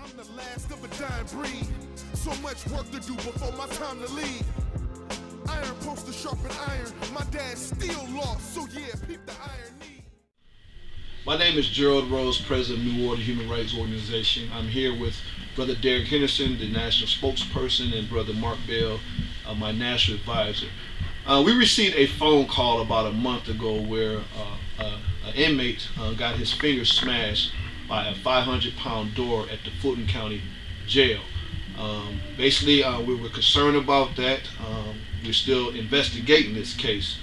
I'm the last of a dying breed. So much work to do before my time to leave. Iron post to sharpen iron. My dad still lost, so yeah, peep the iron need. My name is Gerald Rose, President of New Order Human Rights Organization. I'm here with Brother Derek Henderson, the national spokesperson, and Brother Mark Bell, my national advisor. We received a phone call about a month ago where an inmate got his finger smashed by a 500-pound door at the Fulton County Jail. Basically, we were concerned about that. We're still investigating this case.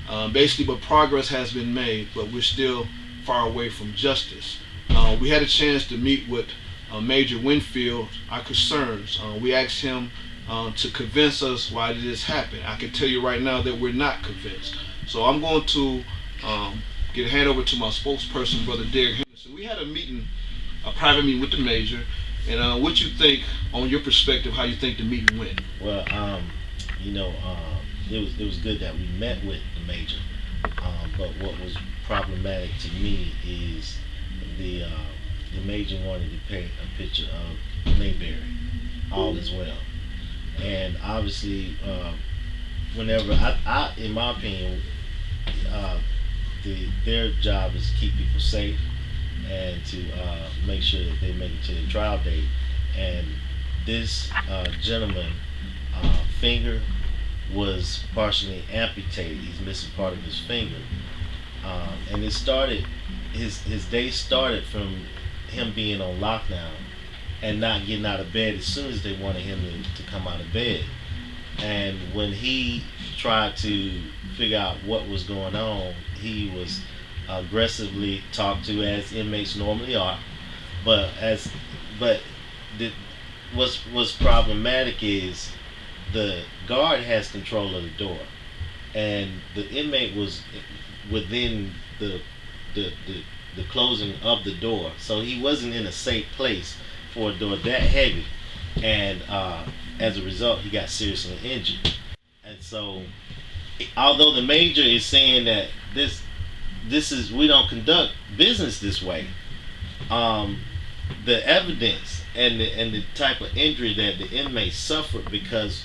But progress has been made, but we're still far away from justice. We had a chance to meet with Major Winfield, our concerns. We asked him to convince us why did this happen. I can tell you right now that we're not convinced. So I'm going to hand over to my spokesperson, Brother Derek Henderson. We had a private meeting with the Major, and what you think, on your perspective, how you think the meeting went? Well, it was good that we met with the Major, but what was problematic to me is the Major wanted to paint a picture of Mayberry, all is well, and obviously, whenever I in my opinion, their job is to keep people safe and to make sure that they make it to the trial date, and this gentleman finger was partially amputated. He's missing part of his finger, and it started. His day started from him being on lockdown and not getting out of bed as soon as they wanted him to come out of bed. And when he tried to figure out what was going on, he was aggressively talked to, as inmates normally are. What's problematic is the guard has control of the door, and the inmate was within the closing of the door, so he wasn't in a safe place for a door that heavy, and as a result he got seriously injured. And so, although the Major is saying that this is, we don't conduct business this way, the evidence and the type of injury that the inmate suffered, because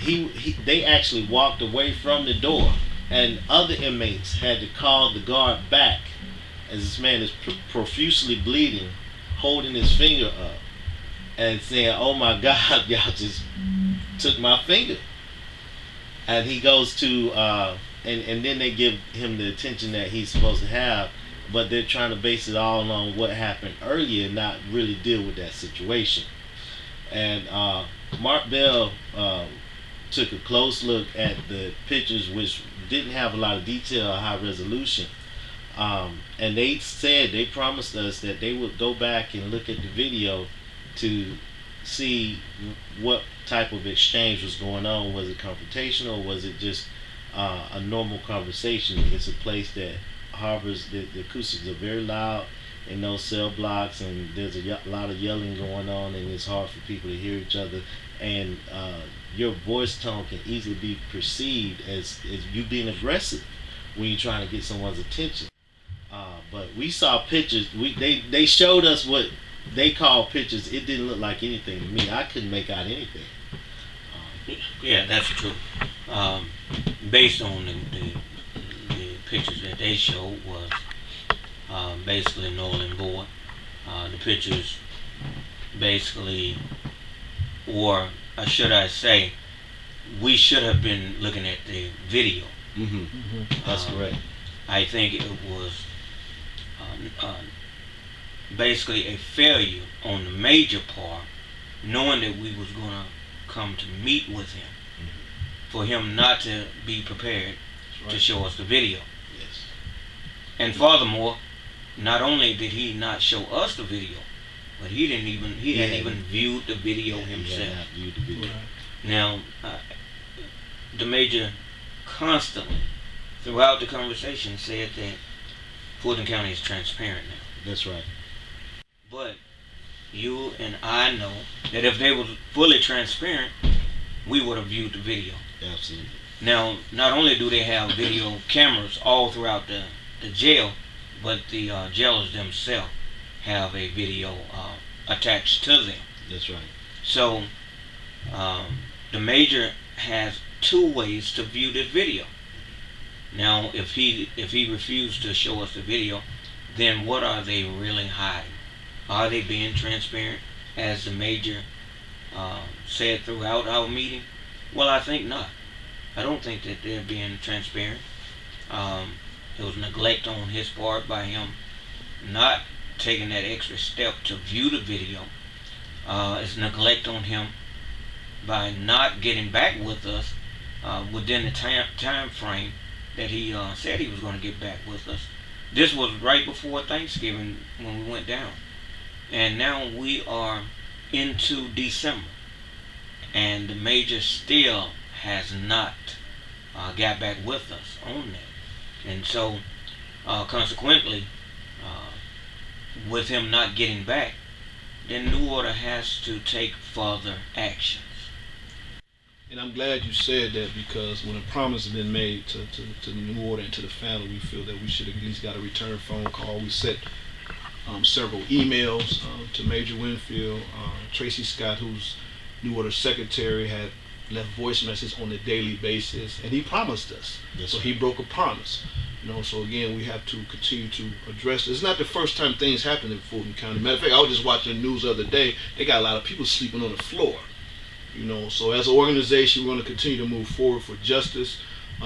they actually walked away from the door, and other inmates had to call the guard back as this man is profusely bleeding, holding his finger up and saying, "Oh my God, y'all just took my finger." And he goes to and then they give him the attention that he's supposed to have, but they're trying to base it all on what happened earlier and not really deal with that situation. And Mark Bell took a close look at the pictures, which didn't have a lot of detail or high resolution, and they promised us that they would go back and look at the video to see what type of exchange was going on. Was it confrontational, or was it just a normal conversation? It's a place that harbors, the acoustics are very loud in those cell blocks, and there's a lot of yelling going on, and it's hard for people to hear each other, and your voice tone can easily be perceived as you being aggressive when you're trying to get someone's attention. But we saw pictures. They showed us what they call pictures. It didn't look like anything to me. I couldn't make out anything. Yeah, that's true. Based on the pictures that they showed was basically null and void. The pictures basically, or should I say, we should have been looking at the video. That's correct. I think it was basically a failure on the Major part, knowing that we was going to come to meet with him, for him not to be prepared to show us the video. Yes. And furthermore, not only did he not show us the video, but he hadn't even viewed the video himself. He had not viewed the video. Now, the Major constantly, throughout the conversation, said that Fulton County is transparent now. That's right. But you and I know that if they were fully transparent, we would have viewed the video. Absolutely. Now, not only do they have video cameras all throughout the jail, but the jailers themselves have a video attached to them. That's right. So the major has two ways to view this video. Now, if he refused to show us the video, then what are they really hiding? Are they being transparent, as the major said throughout our meeting? Well, I think not. I don't think that they're being transparent. It was neglect on his part by him not taking that extra step to view the video. It's neglect on him by not getting back with us within the time frame that he said he was going to get back with us. This was right before Thanksgiving when we went down. And now we are into December. And the major still has not got back with us on that. And so, consequently, with him not getting back, then New Order has to take further actions. And I'm glad you said that, because when a promise has been made to the New Order and to the family, we feel that we should at least got a return phone call. We sent several emails to Major Winfield. Tracy Scott, who's New Order secretary, had left voice messages on a daily basis, and he promised us. Yes, so sir. he broke a promise. So again, we have to continue to address this. It's not the first time things happen in Fulton County. Matter of fact, I was just watching the news the other day. They got a lot of people sleeping on the floor. So as an organization, we're going to continue to move forward for justice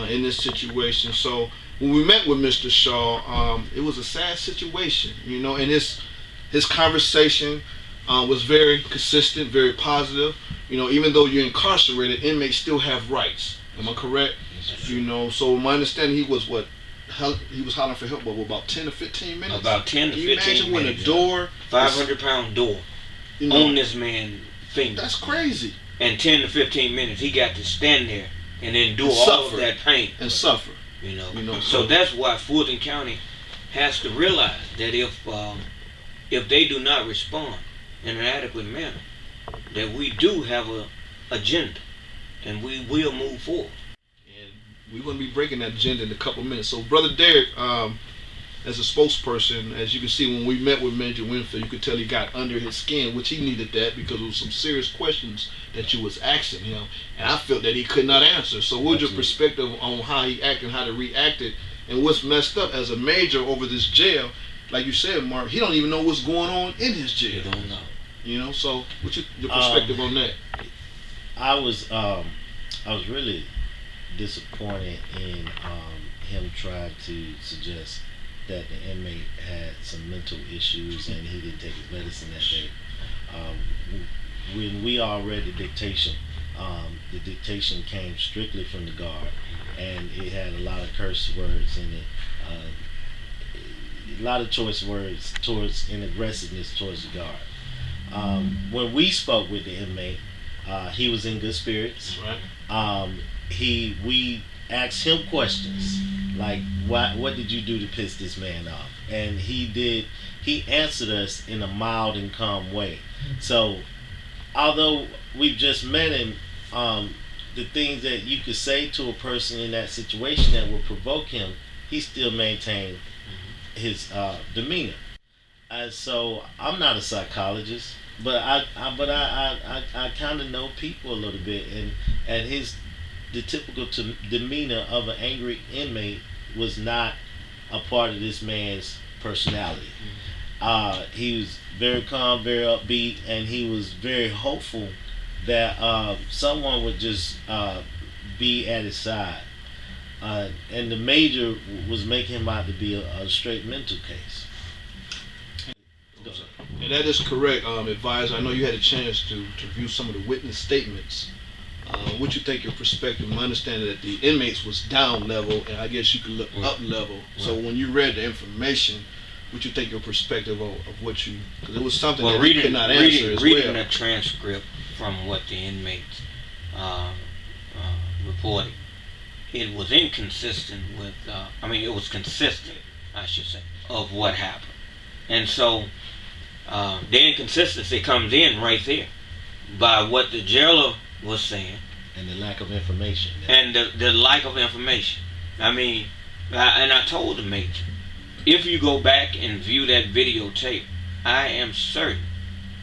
in this situation. So when we met with Mr. Shaw, it was a sad situation, and his conversation was very consistent, very positive. Even though you're incarcerated, inmates still have rights. Am I correct? Yes, So my understanding, he was hollering for help, about 10 to 15 minutes. About 10 to 15 minutes. Imagine when a door, 500-pound door on this man's finger. That's crazy. And 10 to 15 minutes, he got to stand there and endure all of that pain. And suffer. So that's why Fulton County has to realize that if they do not respond in an adequate manner, that we do have a agenda, and we will move forward. And we're going to be breaking that agenda in a couple minutes. So, Brother Derek, as a spokesperson, as you can see, when we met with Major Winfield, you could tell he got under his skin, which he needed that, because there was some serious questions that you was asking him, and I felt that he could not answer. So what's your perspective on how he acted and how he reacted, and what's messed up as a major over this jail? Like you said, Mark, he don't even know what's going on in his jail. He don't know. So what's your perspective on that? I was really disappointed in him trying to suggest that the inmate had some mental issues and he didn't take his medicine that day. When we all read the dictation came strictly from the guard, and it had a lot of curse words in it, a lot of choice words and aggressiveness towards the guard. When we spoke with the inmate, he was in good spirits. Right. We asked him questions like, what did you do to piss this man off? And he answered us in a mild and calm way. So although we've just met him, the things that you could say to a person in that situation that would provoke him, he still maintained his demeanor. And so I'm not a psychologist, but I kind of know people a little bit, and the typical demeanor of an angry inmate was not a part of this man's personality. He was very calm, very upbeat, and he was very hopeful that someone would just be at his side. And the major was making him out to be a straight mental case. And that is correct, advisor. I know you had a chance to view some of the witness statements. What you think your perspective? My understanding that the inmates was down level, and I guess you could look up level. So when you read the information, what you think your perspective of what you? Because it was something that you could not answer as well. Reading the transcript from what the inmates reported, it was inconsistent with. It was consistent, I should say, of what happened, and so the inconsistency comes in right there by what the jailer was saying, and the lack of information, and the lack of information. And I told the major, if you go back and view that videotape, I am certain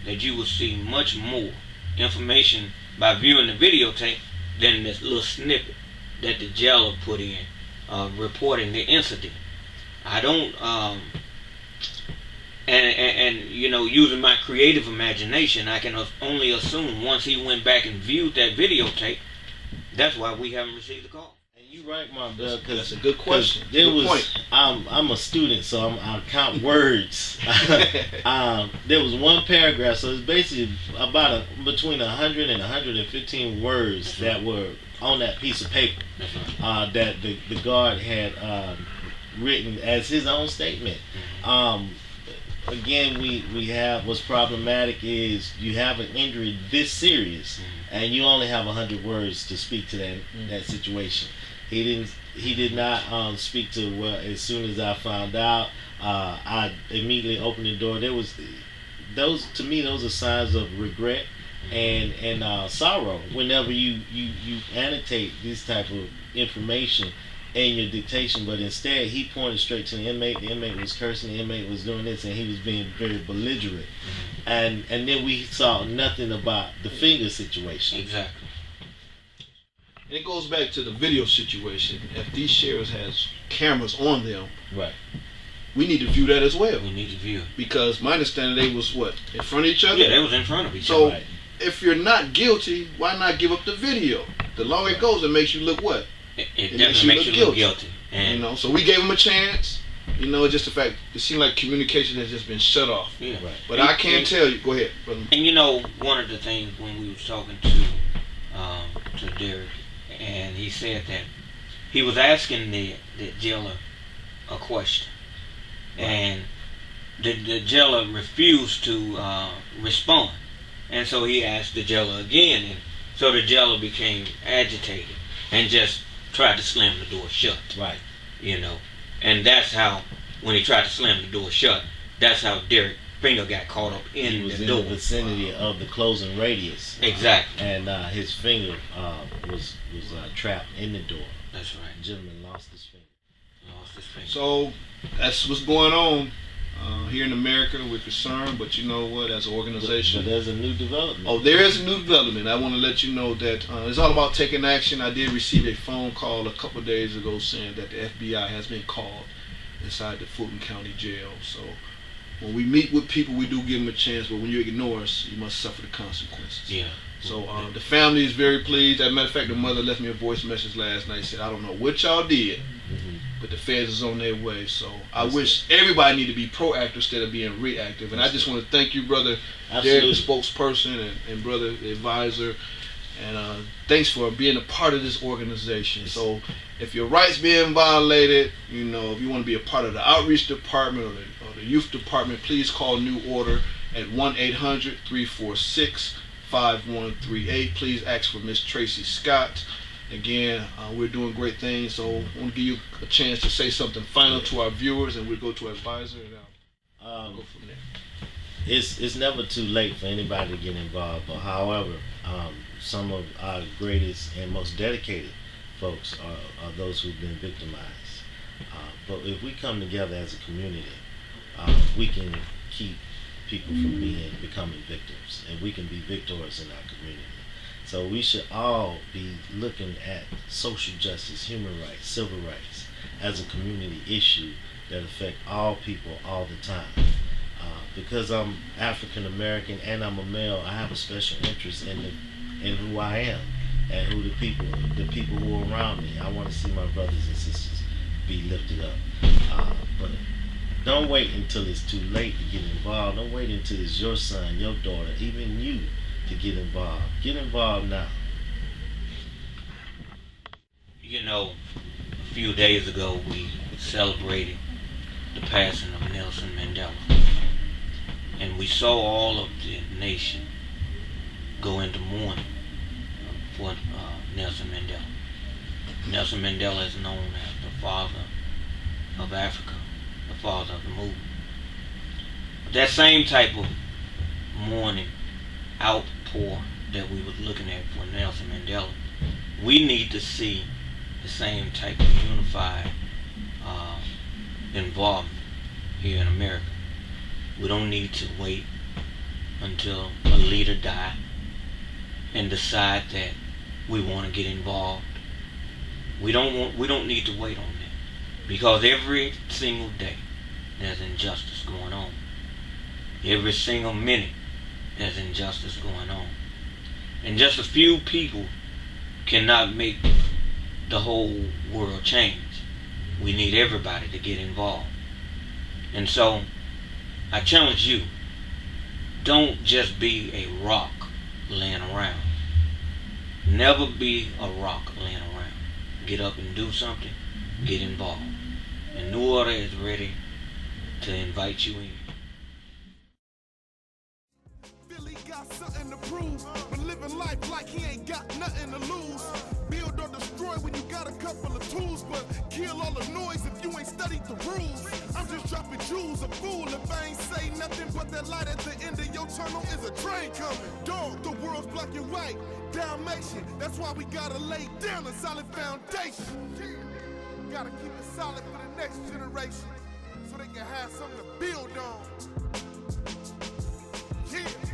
that you will see much more information by viewing the videotape than this little snippet that the jailer put in reporting the incident. I don't and you know, using my creative imagination, I can only assume once he went back and viewed that videotape, that's why we haven't received the call. And you right, my brother, because That's a good question. There Good was point. I'm a student, so I count words. There was one paragraph, so it's basically about between 100 and 115 words that were on that piece of paper that the guard had written as his own statement. Again, we have what's problematic is you have an injury this serious, and you only have 100 words to speak to that situation. He did not speak to, well, as soon as I found out, I immediately opened the door. There was those are signs of regret and sorrow whenever you annotate this type of information in your dictation, but instead he pointed straight to the inmate. The inmate was cursing, the inmate was doing this, and he was being very belligerent. And then we saw nothing about the finger situation. Exactly. And it goes back to the video situation. If these sheriffs has cameras on them, Right. we need to view that as well. We need to view it. Because my understanding, they was what, in front of each other? Yeah, they was in front of each So other. Right. if you're not guilty, why not give up the video? The longer it goes, it makes you look what? It It definitely makes you look guilty. And You know, so we gave them a chance. You know, it's just the fact, it seemed like communication has just been shut off. yeah. Right. But I can't tell you. Go ahead, brother. And you know, one of the things when we was talking to Derek, and he said that he was asking the jailer a question, and the jailer refused to respond, and so he asked the jailer again, and so the jailer became agitated and just tried to slam the door shut. Right. You know, and that's how, when he tried to slam the door shut, that's how Derek finger got caught up in He was the in door. the vicinity of the closing radius. Exactly. And his finger was trapped in the door. That's right. The gentleman lost his finger. Lost his finger. So that's what's going on here in America. We're concerned, but you know what? As an organization, But there's a new development. oh, there is a new development. I want to let you know that it's all about taking action. I did receive a phone call a couple of days ago saying that the FBI has been called inside the Fulton County Jail. So when we meet with people, we do give them a chance, but when you ignore us, you must suffer the consequences. Yeah. So the family is very pleased. As a matter of fact, the mother left me a voice message last night. Said, I don't know what y'all did, but the feds is on their way. So I wish everybody need to be proactive instead of being reactive. And I just want to thank you, brother Derek, the Absolutely. spokesperson, and brother the advisor. And thanks for being a part of this organization. So if your rights being violated, you know, if you want to be a part of the outreach department or the youth department, please call New Order at 1-800-346-5138. Please ask for Miss Tracy Scott. Again, we're doing great things, so I want to give you a chance to say something final to our viewers, and we'll go to our advisor, and I'll go from there. It's never too late for anybody to get involved, but however, some of our greatest and most dedicated folks are those who've been victimized. But if we come together as a community, we can keep people from becoming victims, and we can be victors in our community. So we should all be looking at social justice, human rights, civil rights as a community issue that affect all people all the time. Because I'm African American and I'm a male, I have a special interest in who I am and who the people who are around me. I want to see my brothers and sisters be lifted up. But don't wait until it's too late to get involved. Don't wait until it's your son, your daughter, even you to get involved. Get involved now. You know, a few days ago we celebrated the passing of Nelson Mandela. And we saw all of the nation go into mourning for Nelson Mandela. Nelson Mandela is known as the father of Africa, the father of the movement. That same type of mourning outpour that we was looking at for Nelson Mandela, we need to see the same type of unified involvement here in America. We don't need to wait until a leader die and decide that we want to get involved. We don't need to wait on that, because every single day there's injustice going on. Every single minute there's injustice going on. And just a few people cannot make the whole world change. We need everybody to get involved. And so I challenge you, don't just be a rock laying around. Never be a rock laying around. Get up and do something. Get involved. And New Order is ready to invite you in. Billy got something to prove, but living life like he ain't got nothing to lose. Build or destroy when you got a couple of tools, but kill all the noise if you ain't studied the rules. I'm just dropping jewels, a fool if I ain't say nothing but that light at the end of your tunnel is a train coming. Dog, the world's black and white, Dalmatian. That's why we gotta lay down a solid foundation. Gotta keep it solid for the next generation, so they can have something to build on. Yeah.